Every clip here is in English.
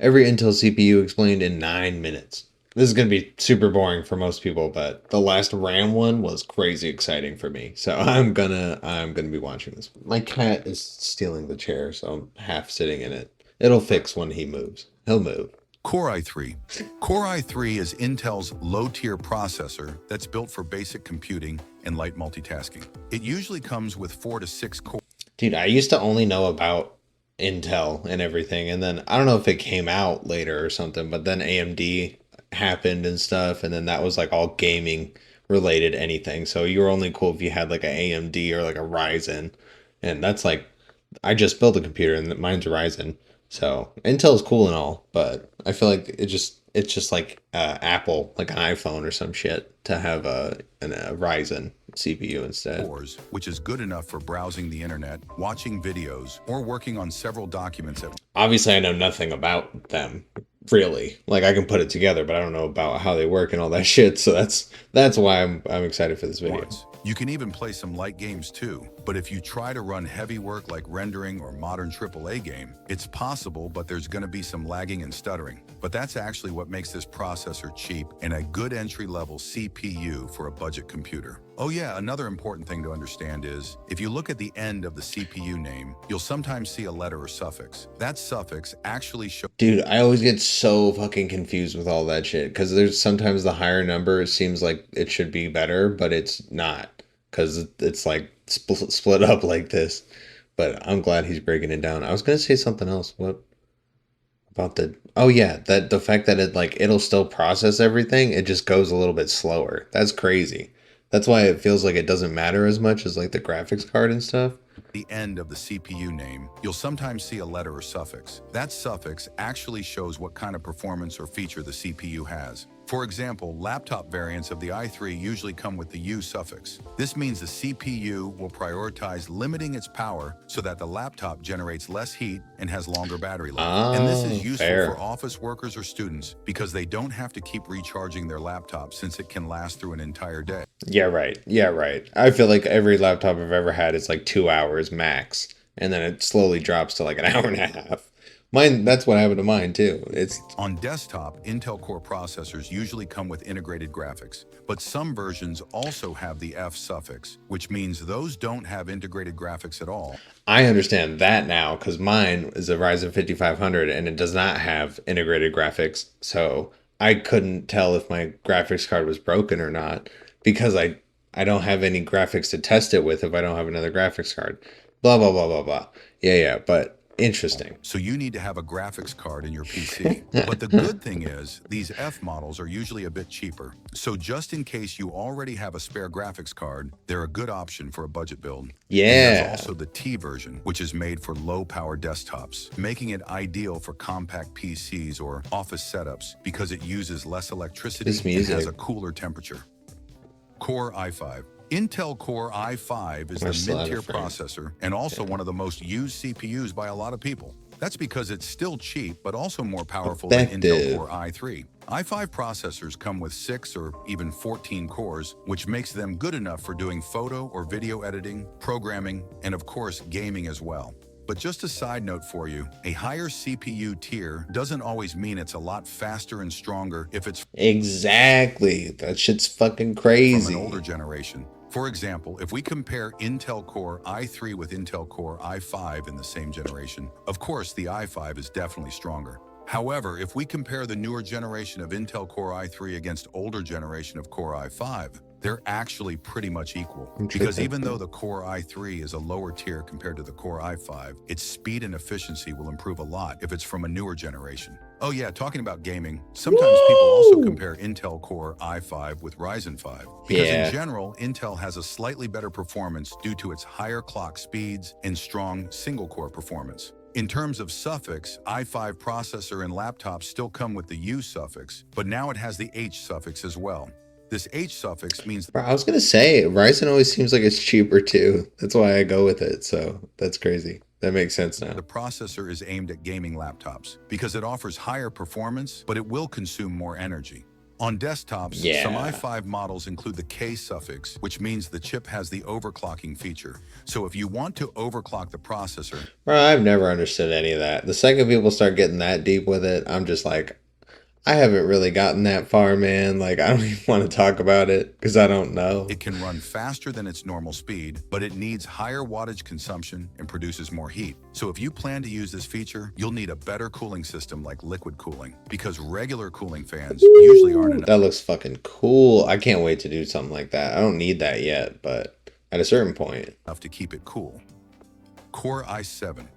Every Intel CPU explained in 9 minutes. This is going to be super boring for most people, but the last RAM one was crazy exciting for me. So I'm gonna be watching this. My cat is stealing the chair, so I'm half sitting in it. It'll fix when he moves. He'll move. Core i3. Core i3 is Intel's low-tier processor that's built for basic computing and light multitasking. It usually comes with 4 to 6 cores. Dude, I used to only know about Intel and everything, and then I don't know if it came out later or something, but then AMD happened and stuff, and then that was like all gaming related anything. So you were only cool if you had like an AMD or like a Ryzen, and that's like I just built a computer and mine's a Ryzen. So Intel's cool and all, but I feel like it's just like Apple, like an iPhone or some shit, to have a Ryzen CPU instead. Cores, which is good enough for browsing the internet, watching videos, or working on several documents at Obviously, I know nothing about them really. Like I can put it together, but I don't know about how they work and all that shit. So that's why I'm excited for this video. once. You can even play some light games too, but if you try to run heavy work like rendering or modern AAA game, it's possible, but there's going to be some lagging and stuttering. But that's actually what makes this processor cheap and a good entry-level CPU for a budget computer. Oh yeah, another important thing to understand is, if you look at the end of the CPU name, you'll sometimes see a letter or suffix. That suffix actually shows... Dude, I always get so fucking confused with all that shit because there's sometimes the higher number seems like it should be better, but it's not because it's like split up like this. But I'm glad he's breaking it down. I was gonna say something else. What about the? Oh yeah, that the fact that it'll still process everything. It just goes a little bit slower. That's crazy. That's why it feels like it doesn't matter as much as like the graphics card and stuff. The end of the CPU name, you'll sometimes see a letter or suffix. That suffix actually shows what kind of performance or feature the CPU has. For example, laptop variants of the i3 usually come with the U suffix. This means the CPU will prioritize limiting its power so that the laptop generates less heat and has longer battery life. And this is useful for office workers or students because they don't have to keep recharging their laptop since it can last through an entire day. Yeah, right. Yeah, right. I feel like every laptop I've ever had is like 2 hours max, and then it slowly drops to like an hour and a half. Mine, that's what happened to mine too. It's On desktop, Intel Core processors usually come with integrated graphics, but some versions also have the F suffix, which means those don't have integrated graphics at all. I understand that now because mine is a Ryzen 5500 and it does not have integrated graphics, so I couldn't tell if my graphics card was broken or not because I don't have any graphics to test it with if I don't have another graphics card. Blah blah blah blah blah. Yeah, but interesting. So you need to have a graphics card in your PC. But the good thing is, these F models are usually a bit cheaper. So just in case you already have a spare graphics card, they're a good option for a budget build. Yeah. And there's also the T version, which is made for low-power desktops, making it ideal for compact PCs or office setups because it uses less electricity and has a cooler temperature. Core i5. Intel Core i5 is the mid-tier processor and also one of the most used CPUs by a lot of people. That's because it's still cheap, but also more powerful than Intel Core i3. i5 processors come with 6 or even 14 cores, which makes them good enough for doing photo or video editing, programming, and of course, gaming as well. But just a side note for you, a higher CPU tier doesn't always mean it's a lot faster and stronger if it's exactly. That shit's fucking crazy. From an older generation. For example, if we compare Intel Core i3 with Intel Core i5 in the same generation, of course the i5 is definitely stronger. However, if we compare the newer generation of Intel Core i3 against older generation of Core i5, they're actually pretty much equal. Because even though the Core i3 is a lower tier compared to the Core i5, its speed and efficiency will improve a lot if it's from a newer generation. Oh yeah, talking about gaming, sometimes people also compare Intel Core i5 with Ryzen 5. Because in general, Intel has a slightly better performance due to its higher clock speeds and strong single-core performance. In terms of suffix, i5 processor and laptops still come with the U suffix, but now it has the H suffix as well. This H suffix means... Bro, I was gonna say, Ryzen always seems like it's cheaper too. That's why I go with it, so that's crazy. That makes sense now. The processor is aimed at gaming laptops because it offers higher performance, but it will consume more energy. On desktops, some Yeah. i5 models include the K suffix, which means the chip has the overclocking feature. So if you want to overclock the processor, Bro, I've never understood any of that. The second people start getting that deep with it, I'm just like, I haven't really gotten that far, man. Like, I don't even want to talk about it because I don't know. it can run faster than its normal speed, but it needs higher wattage consumption and produces more heat. So if you plan to use this feature, you'll need a better cooling system like liquid cooling, because regular cooling fans usually aren't enough That looks fucking cool. I can't wait to do something like that. I don't need that yet, but at a certain point. to keep it cool. Core i7.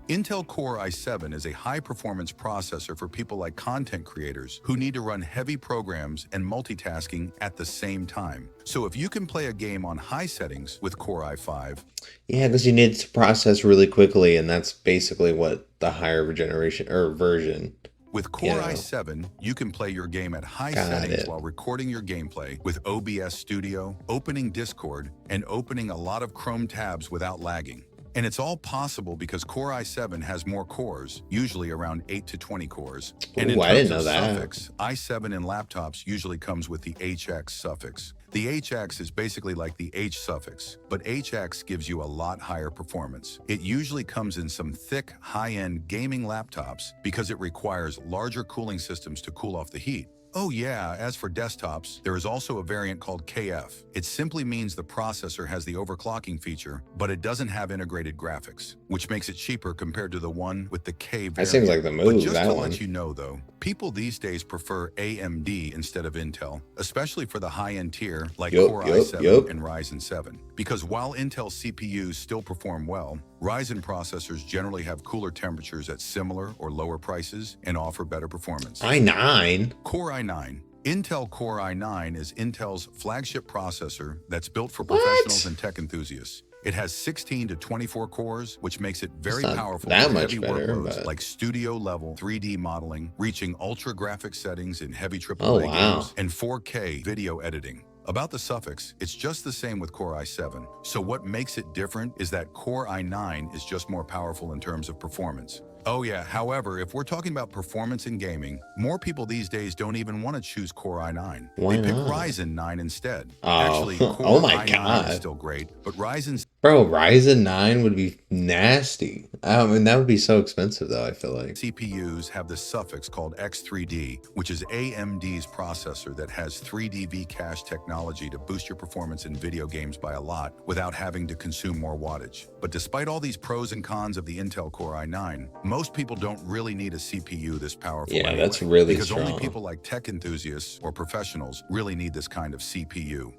Intel Core i7 is a high-performance processor for people like content creators who need to run heavy programs and multitasking at the same time. So if you can play a game on high settings with Core i5, Yeah, because you need to process really quickly, and that's basically what the higher generation or version. with Core i7, you can play your game at high settings while recording your gameplay with OBS Studio, opening Discord, and opening a lot of Chrome tabs without lagging. And it's all possible because Core i7 has more cores, usually around 8 to 20 cores. And in Ooh, I didn't terms know of that. suffix, i7 in laptops usually comes with the HX suffix. The HX is basically like the H suffix, but HX gives you a lot higher performance. It usually comes in some thick, high-end gaming laptops because it requires larger cooling systems to cool off the heat. Oh yeah, as for desktops, there is also a variant called KF. It simply means the processor has the overclocking feature, but it doesn't have integrated graphics, which makes it cheaper compared to the one with the K variant. That seems like the But move, just that to one. let you know though, people these days prefer AMD instead of Intel, especially for the high-end tier like Core i7 and Ryzen 7. Because while Intel CPUs still perform well, Ryzen processors generally have cooler temperatures at similar or lower prices and offer better performance. i9? Core i9. Intel Core i9 is Intel's flagship processor that's built for professionals and tech enthusiasts. It has 16 to 24 cores, which makes it very powerful for heavy workloads like studio-level 3D modeling, reaching ultra-graphic settings in heavy AAA games, and 4K video editing. About the suffix, it's just the same with Core i7. So what makes it different is that Core i9 is just more powerful in terms of performance. Oh yeah, however, if we're talking about performance in gaming, more people these days don't even want to choose Core i9. Why they pick not? Ryzen 9 instead. Oh. Actually, Core Oh my i9 God. is still great, but Ryzen's Bro, Ryzen 9 would be nasty. I mean, that would be so expensive, though, I feel like. CPUs have the suffix called X3D, which is AMD's processor that has 3D V-cache technology to boost your performance in video games by a lot without having to consume more wattage. But despite all these pros and cons of the Intel Core i9, most people don't really need a CPU this powerful anyway, that's really because strong. only people like tech enthusiasts or professionals really need this kind of CPU.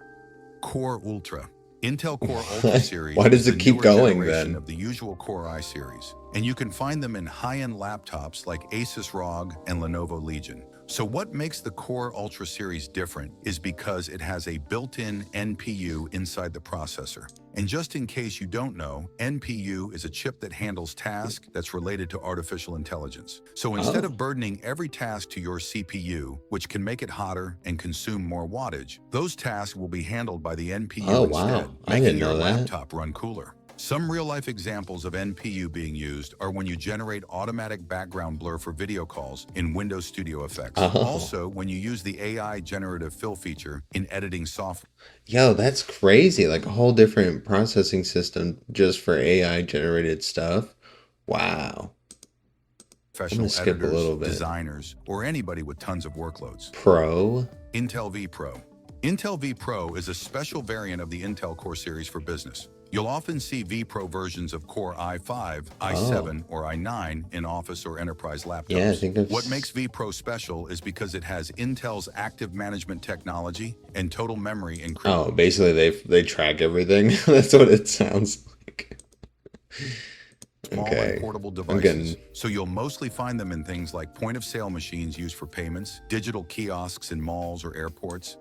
Core Ultra. Intel Core Ultra series Why does is it the keep newer going, generation then? of the usual Core i series, and you can find them in high-end laptops like ASUS ROG and Lenovo Legion. So what makes the Core Ultra series different is because it has a built-in NPU inside the processor. And just in case you don't know, NPU is a chip that handles tasks that's related to artificial intelligence. So instead of burdening every task to your CPU, which can make it hotter and consume more wattage, those tasks will be handled by the NPU instead, making your laptop run cooler. Some real-life examples of NPU being used are when you generate automatic background blur for video calls in Windows Studio Effects. Also, when you use the AI generative fill feature in editing software. Yo, that's crazy. Like a whole different processing system just for AI generated stuff. Wow. Professional editors, designers, or anybody with tons of workloads. Pro? Intel V Pro. Intel V Pro is a special variant of the Intel Core series for business. You'll often see V Pro versions of Core i5, i7, or i9 in office or enterprise laptops. Yeah, I think what makes V Pro special is because it has Intel's active management technology and total memory encryption. Oh, basically they track everything. That's what it sounds like. Small and portable devices, so you'll mostly find them in things like point-of-sale machines used for payments, digital kiosks in malls or airports.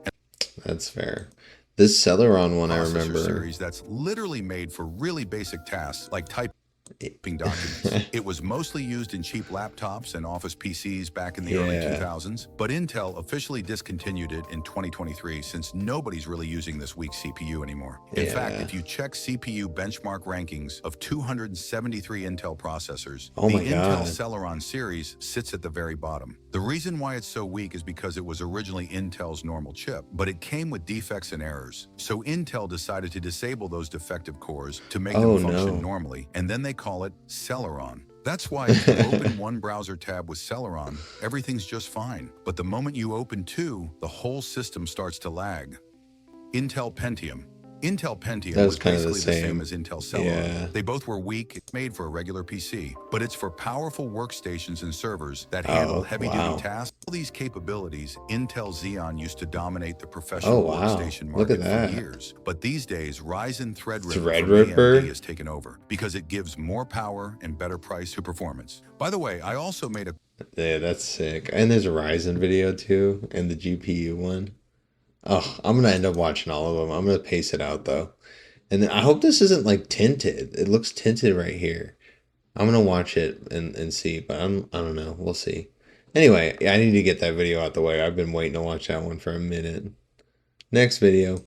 That's fair. This Celeron one, I remember. Series that's literally made for really basic tasks like type. documents. It was mostly used in cheap laptops and office PCs back in the early Yeah. 2000s, but Intel officially discontinued it in 2023 since nobody's really using this weak CPU anymore. In fact, Yeah. if you check CPU benchmark rankings of 273 Intel processors, Oh the my Intel God. Celeron series sits at the very bottom. The reason why it's so weak is because it was originally Intel's normal chip, but it came with defects and errors. So Intel decided to disable those defective cores to make them Oh function no. normally, and then they call it Celeron. That's why if you open one browser tab with Celeron, everything's just fine. But the moment you open two, the whole system starts to lag. Intel Pentium. Intel Pentium That was was kind of the basically the same same. as Intel Celeron. Yeah. They both were weak, made for a regular PC, but it's for powerful workstations and servers that handle Oh, heavy-duty wow. tasks. All these capabilities, Intel Xeon used to dominate the Oh, professional wow. workstation Look at market that. for years. But these days, Ryzen Threadripper from Threadripper? AMD has taken over because it gives more power and better price to performance. By the way, I also made a Yeah, that's sick. And there's a Ryzen video too, and the GPU one. Oh, I'm gonna end up watching all of them. I'm gonna pace it out though. And then I hope this isn't like tinted. It looks tinted right here. I'm gonna watch it and see, but I don't know. We'll see. Anyway, I need to get that video out the way. I've been waiting to watch that one for a minute. Next video.